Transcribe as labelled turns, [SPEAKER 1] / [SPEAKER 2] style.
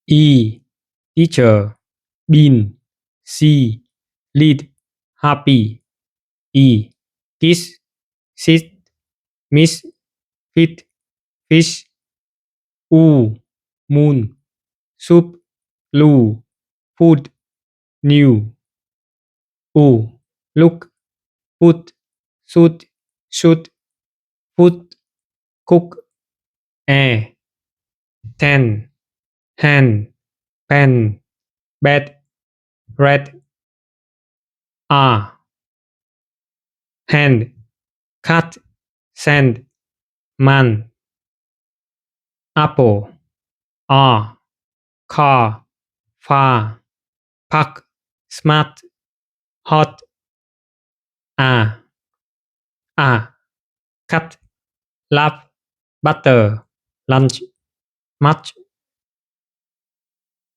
[SPEAKER 1] E. Teacher. Bean. C. Lead. Happy. E. Kiss. Sit. Miss. Fit. Fish. U. Moon. Soup. Blue. Food. New. U. Look. Put. Shoot. Shoot. Put. Cook. A. Ten. Hand. Pen. Bed. Red. A. Hand. Cat. Sand. Man. Apple. A. Car. Far. Pack. Smart. Hot. A. Cut. Lap. Butter. Lunch. Much.